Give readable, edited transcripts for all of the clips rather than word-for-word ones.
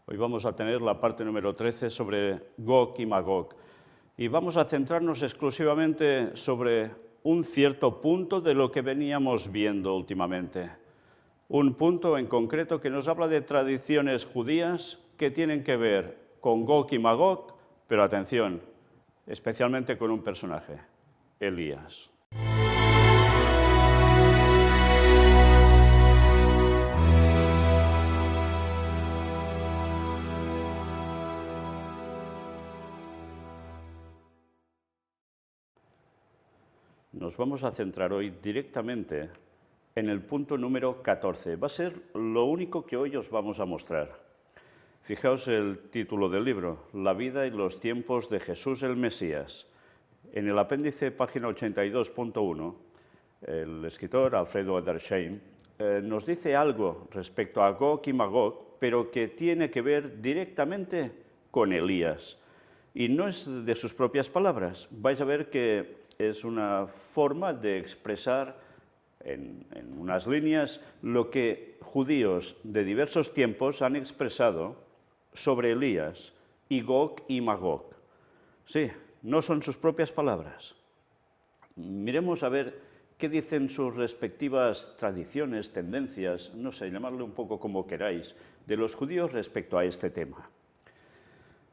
Hoy vamos a tener la parte número 13 sobre Gog y Magog. Y vamos a centrarnos exclusivamente sobre un cierto punto de lo que veníamos viendo últimamente. Un punto en concreto que nos habla de tradiciones judías que tienen que ver con Gog y Magog, pero atención, especialmente con un personaje, Elías. Nos vamos a centrar hoy directamente en el punto número 14. Va a ser lo único que hoy os vamos a mostrar. Fijaos el título del libro, La vida y los tiempos de Jesús el Mesías. En el apéndice, página 82.1, el escritor Alfredo Edersheim nos dice algo respecto a Gog y Magog, pero que tiene que ver directamente con Elías. Y no es de sus propias palabras. Vais a ver que es una forma de expresar en unas líneas lo que judíos de diversos tiempos han expresado sobre Elías y Gog y Magog. Sí, no son sus propias palabras. Miremos a ver qué dicen sus respectivas tradiciones, tendencias, no sé, llamarle un poco como queráis, de los judíos respecto a este tema.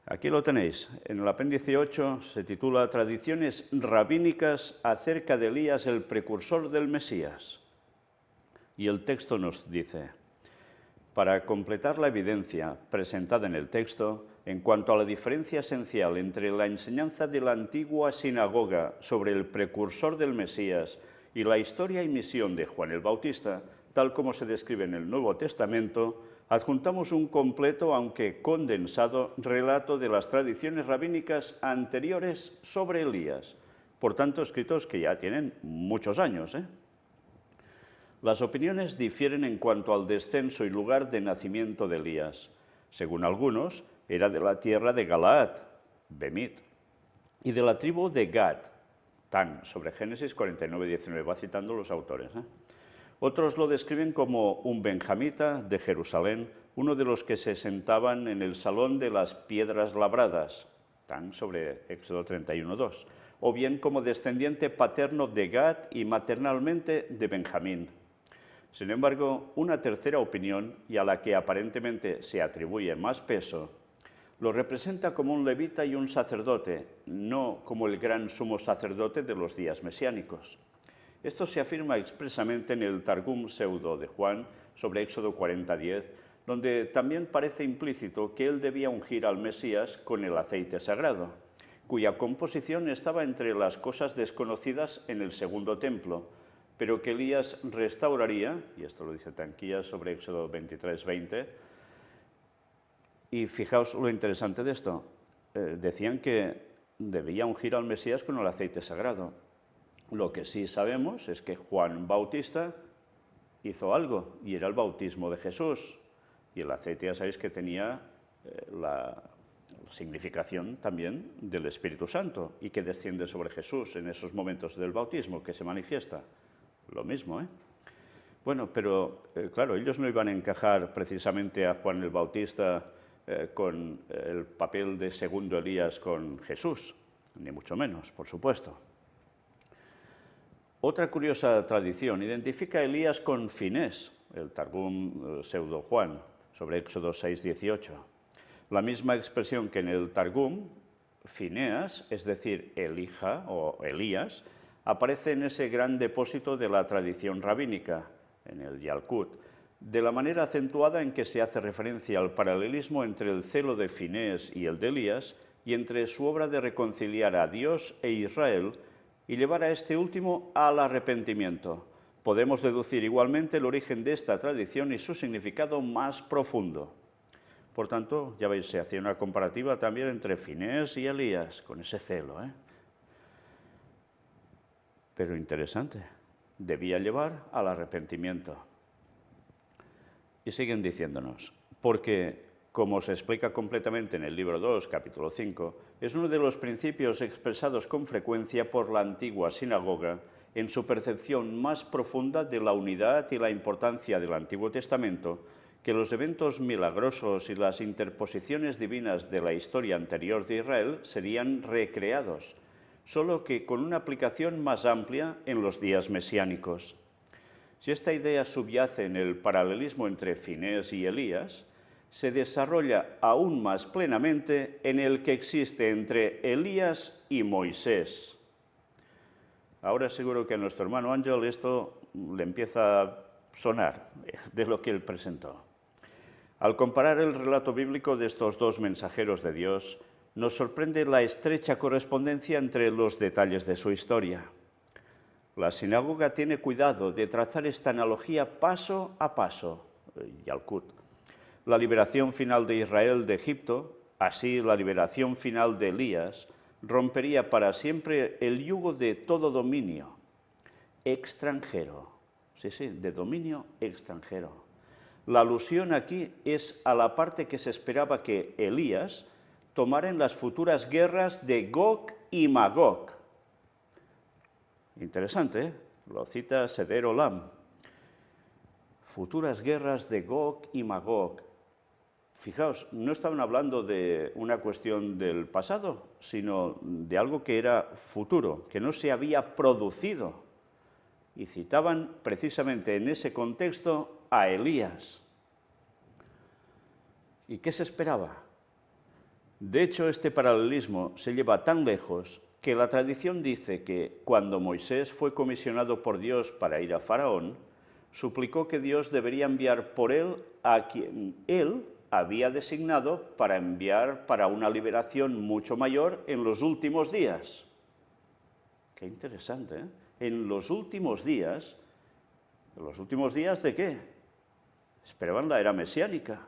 Aquí lo tenéis, en el apéndice 8 se titula Tradiciones rabínicas acerca de Elías, el precursor del Mesías. Y el texto nos dice, para completar la evidencia presentada en el texto, en cuanto a la diferencia esencial entre la enseñanza de la antigua sinagoga sobre el precursor del Mesías y la historia y misión de Juan el Bautista, tal como se describe en el Nuevo Testamento, adjuntamos un completo, aunque condensado, relato de las tradiciones rabínicas anteriores sobre Elías, por tanto, escritos que ya tienen muchos años. Las opiniones difieren en cuanto al descenso y lugar de nacimiento de Elías. Según algunos, era de la tierra de Galaad, Bemit, y de la tribu de Gad, Tan, sobre Génesis 49-19, va citando los autores. Otros lo describen como un benjamita de Jerusalén, uno de los que se sentaban en el salón de las piedras labradas, Tan, sobre Éxodo 31-2, o bien como descendiente paterno de Gad y maternalmente de Benjamín. Sin embargo, una tercera opinión, y a la que aparentemente se atribuye más peso, lo representa como un levita y un sacerdote, no como el gran sumo sacerdote de los días mesiánicos. Esto se afirma expresamente en el Targum Pseudo de Juan sobre Éxodo 40:10, donde también parece implícito que él debía ungir al Mesías con el aceite sagrado, cuya composición estaba entre las cosas desconocidas en el segundo templo, pero que Elías restauraría, y esto lo dice Tanquía sobre Éxodo 23:20, y fijaos lo interesante de esto, decían que debía ungir al Mesías con el aceite sagrado. Lo que sí sabemos es que Juan Bautista hizo algo, y era el bautismo de Jesús, y el aceite ya sabéis que tenía la significación también del Espíritu Santo, y que desciende sobre Jesús en esos momentos del bautismo, que se manifiesta. Lo mismo, Bueno, pero claro, ellos no iban a encajar precisamente a Juan el Bautista con el papel de segundo Elías con Jesús, ni mucho menos, por supuesto. Otra curiosa tradición identifica a Elías con Finés, el Targum Pseudo Juan, sobre Éxodo 6:18. La misma expresión que en el Targum, Fineas, es decir, Elija o Elías, aparece en ese gran depósito de la tradición rabínica, en el Yalkut, de la manera acentuada en que se hace referencia al paralelismo entre el celo de Finés y el de Elías, y entre su obra de reconciliar a Dios e Israel y llevar a este último al arrepentimiento. Podemos deducir igualmente el origen de esta tradición y su significado más profundo. Por tanto, ya veis, se hacía una comparativa también entre Finés y Elías, con ese celo, Pero interesante, debía llevar al arrepentimiento. Y siguen diciéndonos, porque, como se explica completamente en el libro 2, capítulo 5, es uno de los principios expresados con frecuencia por la antigua sinagoga en su percepción más profunda de la unidad y la importancia del Antiguo Testamento, que los eventos milagrosos y las interposiciones divinas de la historia anterior de Israel serían recreados, solo que con una aplicación más amplia en los días mesiánicos. Si esta idea subyace en el paralelismo entre Finés y Elías, se desarrolla aún más plenamente en el que existe entre Elías y Moisés. Ahora seguro que a nuestro hermano Ángel esto le empieza a sonar de lo que él presentó. Al comparar el relato bíblico de estos dos mensajeros de Dios, nos sorprende la estrecha correspondencia entre los detalles de su historia. La sinagoga tiene cuidado de trazar esta analogía paso a paso, Yalkut. La liberación final de Israel de Egipto, así la liberación final de Elías, rompería para siempre el yugo de todo dominio extranjero. Sí, de dominio extranjero. La alusión aquí es a la parte que se esperaba que Elías tomara en las futuras guerras de Gog y Magog. Interesante, ¿eh? Lo cita Seder Olam. Futuras guerras de Gog y Magog. Fijaos, no estaban hablando de una cuestión del pasado, sino de algo que era futuro, que no se había producido. Y citaban precisamente en ese contexto a Elías. ¿Y qué se esperaba? De hecho, este paralelismo se lleva tan lejos que la tradición dice que cuando Moisés fue comisionado por Dios para ir a Faraón, suplicó que Dios debería enviar por él a quien él había designado para enviar para una liberación mucho mayor en los últimos días. Qué interesante, ¿eh? En los últimos días ¿de qué? Esperaban la era mesiánica.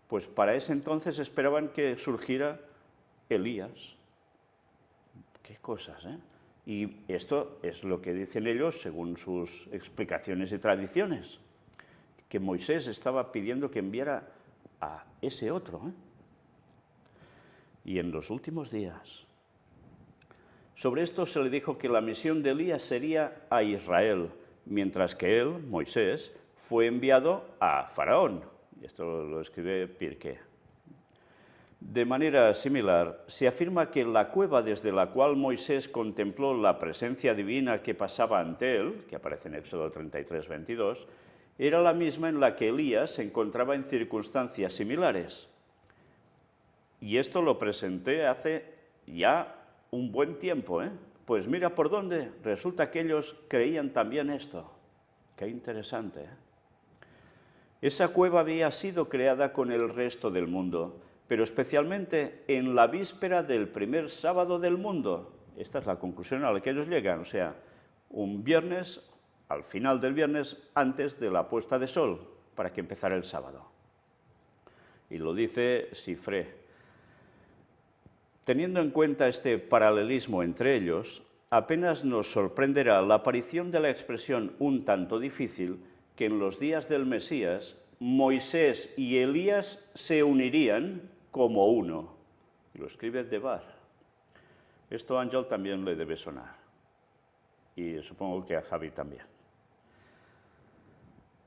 Pues para ese entonces esperaban que surgiera Elías. Qué cosas, ¿eh? Y esto es lo que dicen ellos según sus explicaciones y tradiciones, que Moisés estaba pidiendo que enviara a ese otro, ¿eh? Y en los últimos días. Sobre esto se le dijo que la misión de Elías sería a Israel, mientras que él, Moisés, fue enviado a Faraón. Y esto lo escribe Pirkei. De manera similar, se afirma que la cueva desde la cual Moisés contempló la presencia divina que pasaba ante él, que aparece en Éxodo 33, 22, era la misma en la que Elías se encontraba en circunstancias similares. Y esto lo presenté hace ya un buen tiempo, ¿eh? Pues mira por dónde, resulta que ellos creían también esto. Qué interesante, ¿eh? Esa cueva había sido creada con el resto del mundo, pero especialmente en la víspera del primer sábado del mundo. Esta es la conclusión a la que ellos llegan, o sea, un viernes, al final del viernes, antes de la puesta de sol, para que empezara el sábado. Y lo dice Sifré. Teniendo en cuenta este paralelismo entre ellos, apenas nos sorprenderá la aparición de la expresión un tanto difícil que en los días del Mesías, Moisés y Elías se unirían como uno. Y lo escribe Debar. Esto a Ángel también le debe sonar. Y supongo que a Javi también.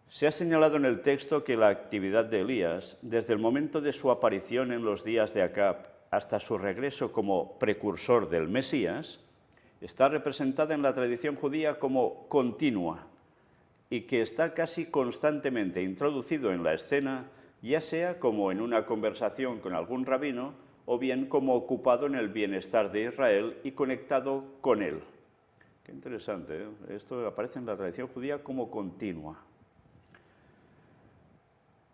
Se ha señalado en el texto que la actividad de Elías, desde el momento de su aparición en los días de Acab hasta su regreso como precursor del Mesías, está representada en la tradición judía como continua y que está casi constantemente introducido en la escena, ya sea como en una conversación con algún rabino o bien como ocupado en el bienestar de Israel y conectado con él. Qué interesante, ¿eh? Esto aparece en la tradición judía como continua.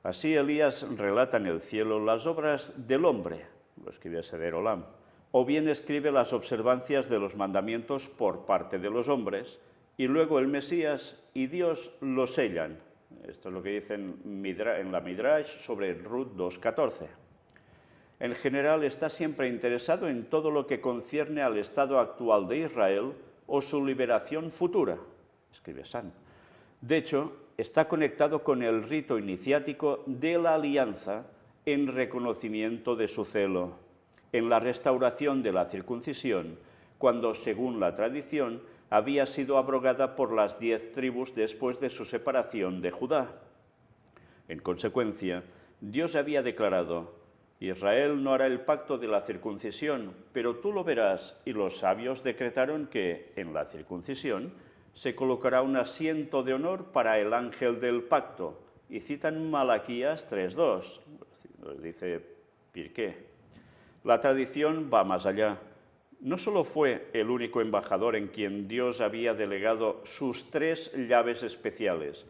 Así Elías relata en el cielo las obras del hombre, lo escribe Seder Olam, o bien escribe las observancias de los mandamientos por parte de los hombres, y luego el Mesías y Dios lo sellan. Esto es lo que dicen en la Midrash sobre Ruth 2.14. En general está siempre interesado en todo lo que concierne al estado actual de Israel o su liberación futura, escribe San. De hecho, está conectado con el rito iniciático de la alianza en reconocimiento de su celo, en la restauración de la circuncisión, cuando, según la tradición, había sido abrogada por las 10 tribus después de su separación de Judá. En consecuencia, Dios había declarado: Israel no hará el pacto de la circuncisión, pero tú lo verás, y los sabios decretaron que en la circuncisión se colocará un asiento de honor para el ángel del pacto. Y citan Malaquías 3:2, dice Pirqué. La tradición va más allá. No solo fue el único embajador en quien Dios había delegado sus 3 llaves especiales,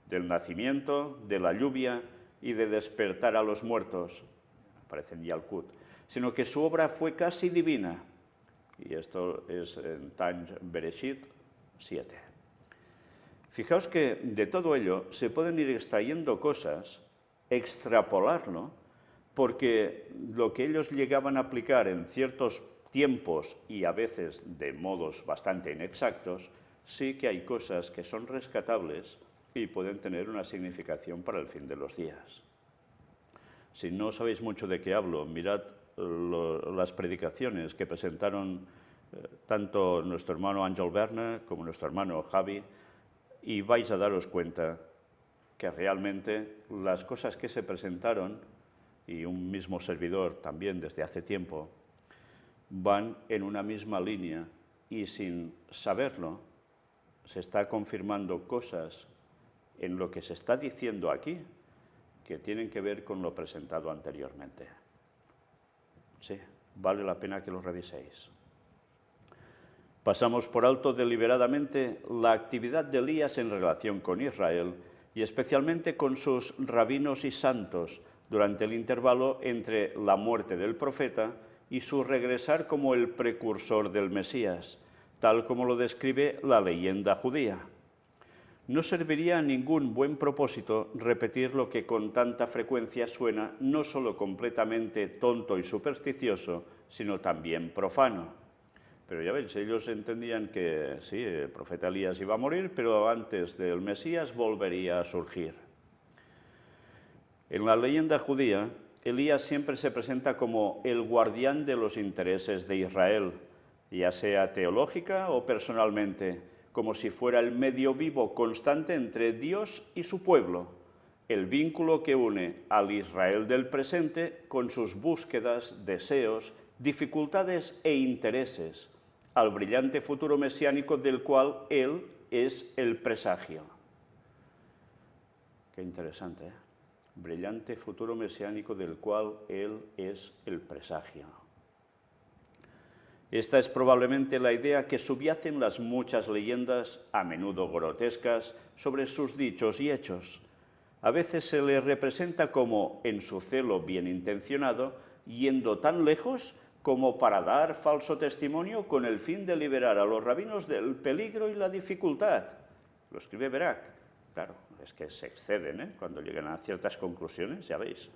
del nacimiento, de la lluvia y de despertar a los muertos, aparece en Yalkut, sino que su obra fue casi divina. Y esto es en Tanya Bereshit 7. Fijaos que de todo ello se pueden ir extrayendo cosas, extrapolarlo, porque lo que ellos llegaban a aplicar en ciertos tiempos y a veces de modos bastante inexactos, sí que hay cosas que son rescatables y pueden tener una significación para el fin de los días. Si no sabéis mucho de qué hablo, mirad las predicaciones que presentaron tanto nuestro hermano Ángel Berna como nuestro hermano Javi, y vais a daros cuenta que realmente las cosas que se presentaron, y un mismo servidor también desde hace tiempo, van en una misma línea y sin saberlo se está confirmando cosas en lo que se está diciendo aquí que tienen que ver con lo presentado anteriormente. Sí, vale la pena que lo reviséis. Pasamos por alto deliberadamente la actividad de Elías en relación con Israel y especialmente con sus rabinos y santos durante el intervalo entre la muerte del profeta y su regresar como el precursor del Mesías, tal como lo describe la leyenda judía. No serviría a ningún buen propósito repetir lo que con tanta frecuencia suena no solo completamente tonto y supersticioso, sino también profano. Pero ya veis, ellos entendían que sí, el profeta Elías iba a morir, pero antes del Mesías volvería a surgir. En la leyenda judía, Elías siempre se presenta como el guardián de los intereses de Israel, ya sea teológica o personalmente, como si fuera el medio vivo constante entre Dios y su pueblo, el vínculo que une al Israel del presente con sus búsquedas, deseos, dificultades e intereses, al brillante futuro mesiánico del cual él es el presagio. Qué interesante, ¿eh? Brillante futuro mesiánico del cual él es el presagio. Esta es probablemente la idea que subyacen las muchas leyendas, a menudo grotescas, sobre sus dichos y hechos. A veces se le representa como, en su celo bien intencionado, yendo tan lejos como para dar falso testimonio con el fin de liberar a los rabinos del peligro y la dificultad. Lo escribe Barak. Claro, es que se exceden, ¿eh? Cuando llegan a ciertas conclusiones, ya veis.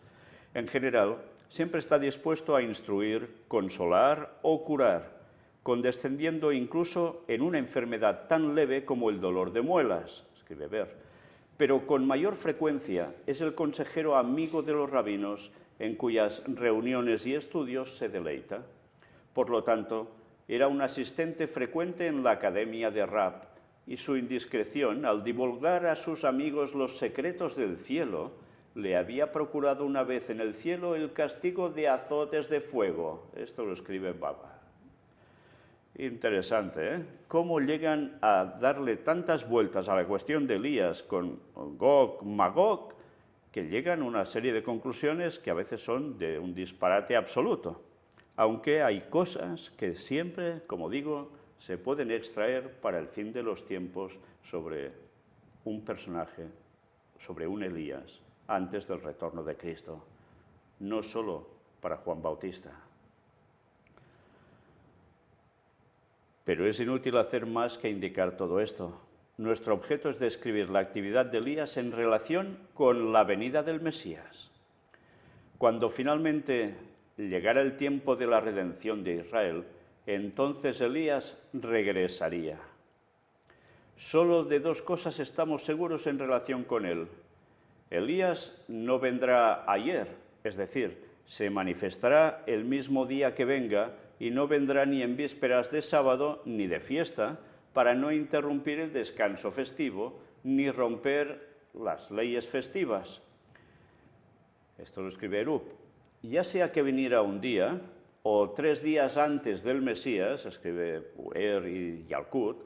En general, siempre está dispuesto a instruir, consolar o curar, condescendiendo incluso en una enfermedad tan leve como el dolor de muelas, escribe Ber. Pero con mayor frecuencia es el consejero amigo de los rabinos en cuyas reuniones y estudios se deleita. Por lo tanto, era un asistente frecuente en la Academia de Rab, y su indiscreción al divulgar a sus amigos los secretos del cielo le había procurado una vez en el cielo el castigo de azotes de fuego. Esto lo escribe Baba. Interesante, ¿eh? Cómo llegan a darle tantas vueltas a la cuestión de Elías con Gog, Magog, que llegan a una serie de conclusiones que a veces son de un disparate absoluto. Aunque hay cosas que siempre, como digo, se pueden extraer para el fin de los tiempos sobre un personaje, sobre un Elías, antes del retorno de Cristo, no solo para Juan Bautista. Pero es inútil hacer más que indicar todo esto. Nuestro objeto es describir la actividad de Elías en relación con la venida del Mesías. Cuando finalmente llegara el tiempo de la redención de Israel, entonces Elías regresaría. Solo de 2 cosas estamos seguros en relación con él. Elías no vendrá ayer, es decir, se manifestará el mismo día que venga y no vendrá ni en vísperas de sábado ni de fiesta para no interrumpir el descanso festivo ni romper las leyes festivas. Esto lo escribe Erup. Ya sea que viniera un día o 3 días antes del Mesías, escribe Uer y Yalkut,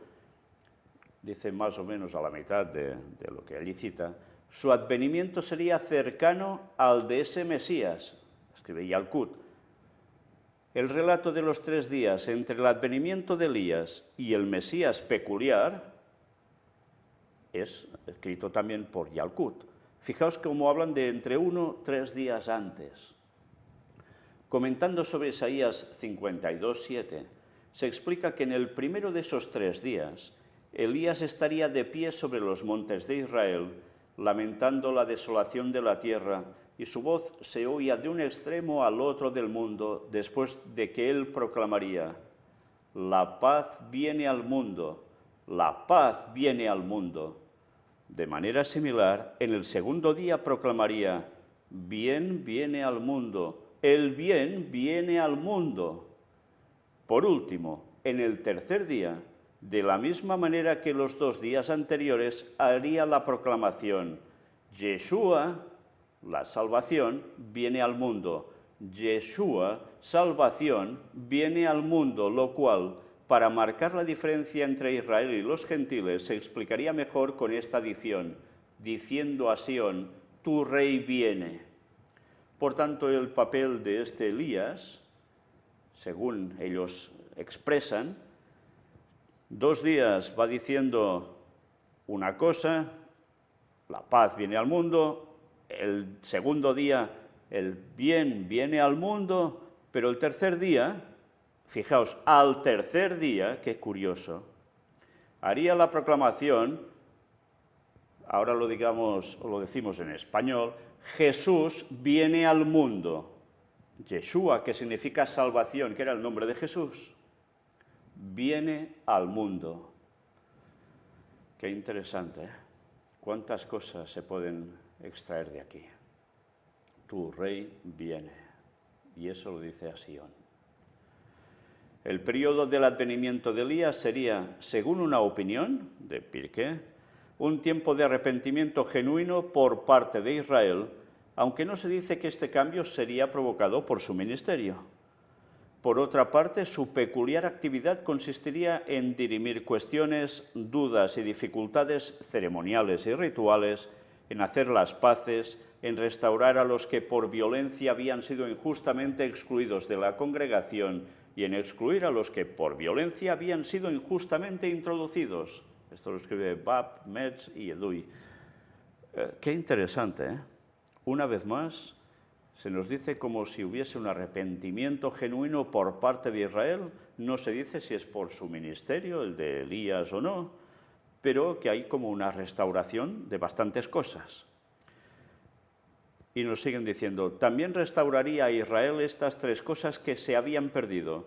dice más o menos a la mitad de lo que allí cita, su advenimiento sería cercano al de ese Mesías, escribe Yalkut. El relato de los 3 días entre el advenimiento de Elías y el Mesías peculiar es escrito también por Yalkut. Fijaos cómo hablan de entre 1 y 3 días antes. Comentando sobre Isaías 52:7, se explica que en el primero de esos 3 días, Elías estaría de pie sobre los montes de Israel, lamentando la desolación de la tierra, y su voz se oía de un extremo al otro del mundo, después de que él proclamaría: la paz viene al mundo, la paz viene al mundo. De manera similar, en el segundo día proclamaría: bien viene al mundo, el bien viene al mundo. Por último, en el tercer día, de la misma manera que los 2 días anteriores, haría la proclamación: Yeshua, la salvación, viene al mundo. Yeshua, salvación, viene al mundo, lo cual, para marcar la diferencia entre Israel y los gentiles, se explicaría mejor con esta adición, diciendo a Sión: tu rey viene. Por tanto, el papel de este Elías, según ellos expresan, 2 días va diciendo una cosa, la paz viene al mundo, el segundo día el bien viene al mundo, pero el tercer día, fijaos, al tercer día, qué curioso, haría la proclamación, ahora lo decimos en español, Jesús viene al mundo. Yeshua, que significa salvación, que era el nombre de Jesús, viene al mundo. Qué interesante, ¿eh? Cuántas cosas se pueden extraer de aquí. Tu rey viene. Y eso lo dice a Sión. El periodo del advenimiento de Elías sería, según una opinión de Pirkei, un tiempo de arrepentimiento genuino por parte de Israel, aunque no se dice que este cambio sería provocado por su ministerio. Por otra parte, su peculiar actividad consistiría en dirimir cuestiones, dudas y dificultades ceremoniales y rituales, en hacer las paces, en restaurar a los que por violencia habían sido injustamente excluidos de la congregación y en excluir a los que por violencia habían sido injustamente introducidos. Esto lo escribe Bab, Metz y Edui. Qué interesante, ¿eh? Una vez más, se nos dice como si hubiese un arrepentimiento genuino por parte de Israel. No se dice si es por su ministerio, el de Elías o no, pero que hay como una restauración de bastantes cosas. Y nos siguen diciendo, también restauraría a Israel estas 3 cosas que se habían perdido.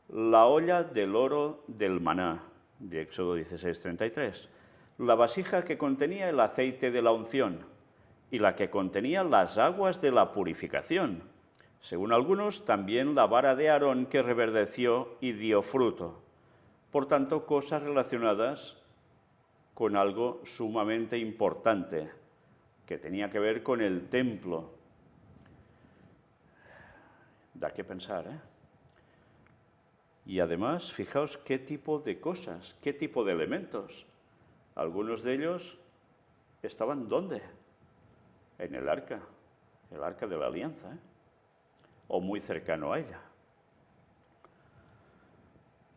La olla del oro del maná, de Éxodo 16:33. La vasija que contenía el aceite de la unción y la que contenía las aguas de la purificación. Según algunos, también la vara de Aarón que reverdeció y dio fruto. Por tanto, cosas relacionadas con algo sumamente importante, que tenía que ver con el templo. Da que pensar, ¿eh? Y además, fijaos qué tipo de cosas, qué tipo de elementos. Algunos de ellos estaban ¿dónde? En el arca de la alianza, ¿eh? O muy cercano a ella.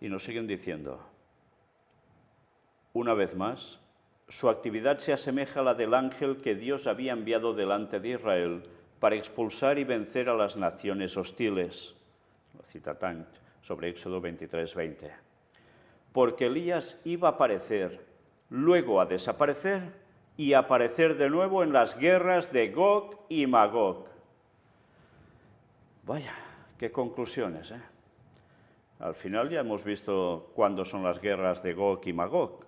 Y nos siguen diciendo, una vez más, su actividad se asemeja a la del ángel que Dios había enviado delante de Israel para expulsar y vencer a las naciones hostiles. Lo cita Tanch sobre Éxodo 23:20. Porque Elías iba a aparecer, luego a desaparecer y a aparecer de nuevo en las guerras de Gog y Magog. Vaya, qué conclusiones, ¿eh? Al final ya hemos visto cuándo son las guerras de Gog y Magog.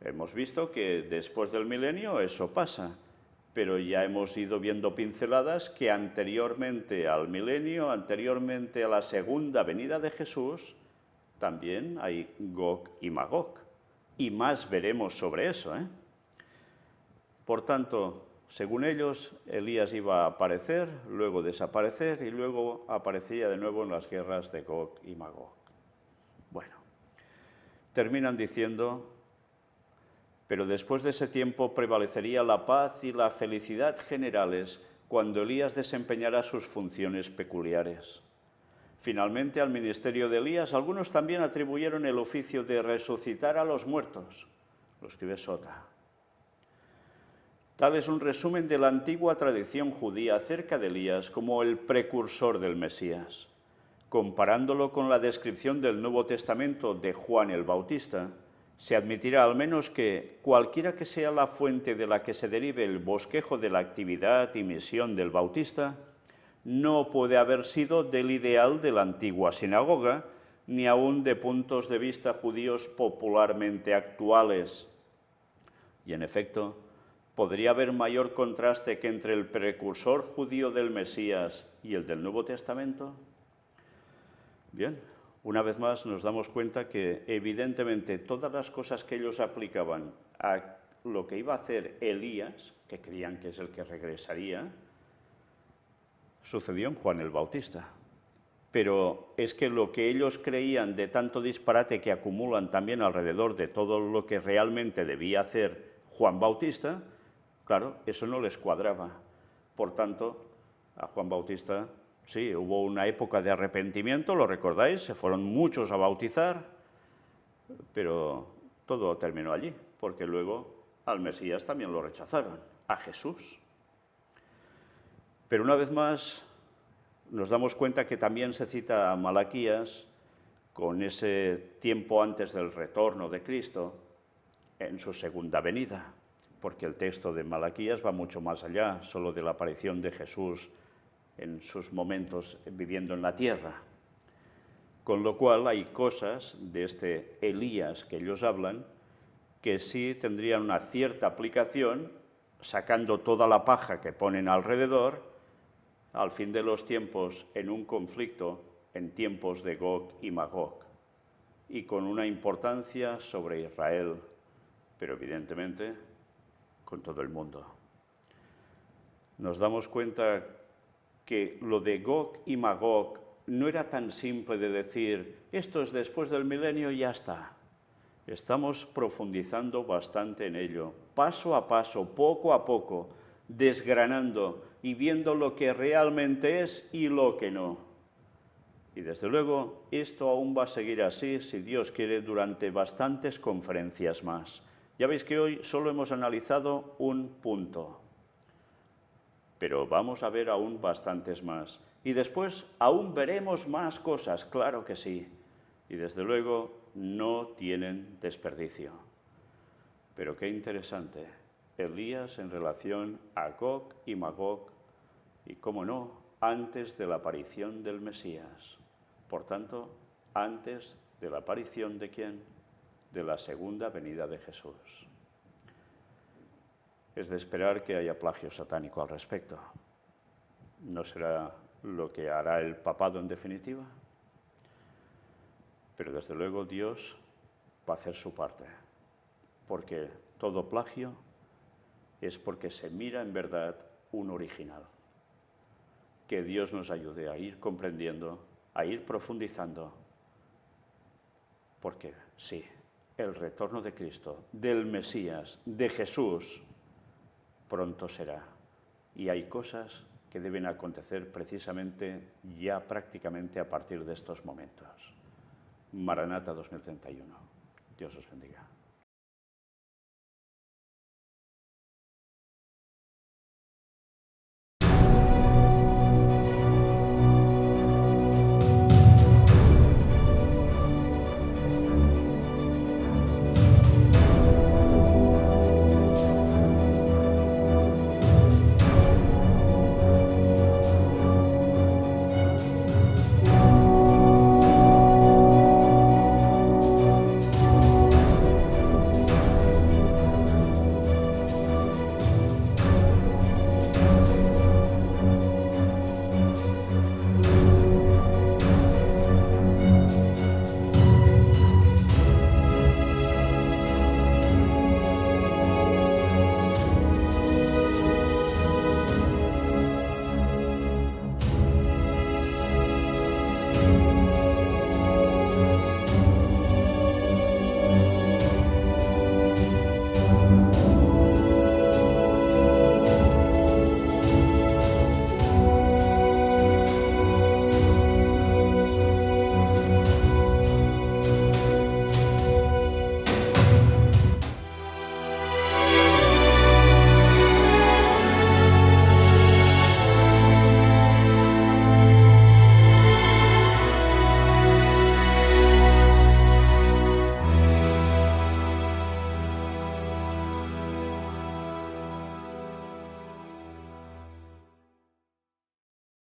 Hemos visto que después del milenio eso pasa, pero ya hemos ido viendo pinceladas que anteriormente al milenio, anteriormente a la segunda venida de Jesús, también hay Gog y Magog. Y más veremos sobre eso, ¿eh? Por tanto, Según ellos, Elías iba a aparecer, luego desaparecer y luego aparecía de nuevo en las guerras de Gog y Magog. Bueno, terminan diciendo: pero después de ese tiempo prevalecería la paz y la felicidad generales cuando Elías desempeñara sus funciones peculiares. Finalmente, al ministerio de Elías, algunos también atribuyeron el oficio de resucitar a los muertos. Lo escribe Sota. Tal es un resumen de la antigua tradición judía acerca de Elías como el precursor del Mesías. Comparándolo con la descripción del Nuevo Testamento de Juan el Bautista, se admitirá al menos que, cualquiera que sea la fuente de la que se derive el bosquejo de la actividad y misión del Bautista, no puede haber sido del ideal de la antigua sinagoga, ni aun de puntos de vista judíos popularmente actuales. Y en efecto, ¿podría haber mayor contraste que entre el precursor judío del Mesías y el del Nuevo Testamento? Bien, una vez más nos damos cuenta que evidentemente todas las cosas que ellos aplicaban a lo que iba a hacer Elías, que creían que es el que regresaría, sucedió en Juan el Bautista. Pero es que lo que ellos creían de tanto disparate que acumulan también alrededor de todo lo que realmente debía hacer Juan Bautista, claro, eso no les cuadraba. Por tanto, a Juan Bautista, sí, hubo una época de arrepentimiento, ¿lo recordáis? Se fueron muchos a bautizar, pero todo terminó allí, porque luego al Mesías también lo rechazaron, a Jesús. Pero una vez más nos damos cuenta que también se cita a Malaquías con ese tiempo antes del retorno de Cristo en su segunda venida, porque el texto de Malaquías va mucho más allá, solo de la aparición de Jesús en sus momentos viviendo en la tierra. Con lo cual hay cosas de este Elías que ellos hablan que sí tendrían una cierta aplicación, sacando toda la paja que ponen alrededor, al fin de los tiempos, en un conflicto en tiempos de Gog y Magog, y con una importancia sobre Israel, pero evidentemente con todo el mundo. Nos damos cuenta que lo de Gog y Magog no era tan simple de decir, esto es después del milenio y ya está. Estamos profundizando bastante en ello, paso a paso, poco a poco, desgranando y viendo lo que realmente es y lo que no. Y desde luego, esto aún va a seguir así, si Dios quiere, durante bastantes conferencias más. Ya veis que hoy solo hemos analizado un punto, pero vamos a ver aún bastantes más. Y después aún veremos más cosas, claro que sí. Y desde luego no tienen desperdicio. Pero qué interesante, Elías en relación a Gog y Magog, y cómo no, antes de la aparición del Mesías. Por tanto, antes de la aparición de ¿quién? De la segunda venida de Jesús. Es de esperar que haya plagio satánico al respecto. ¿No será lo que hará el papado en definitiva? Pero desde luego Dios va a hacer su parte, porque todo plagio es porque se mira en verdad un original. Que Dios nos ayude a ir comprendiendo, a ir profundizando, porque sí, el retorno de Cristo, del Mesías, de Jesús, pronto será. Y hay cosas que deben acontecer precisamente ya prácticamente a partir de estos momentos. Maranata 2031. Dios os bendiga.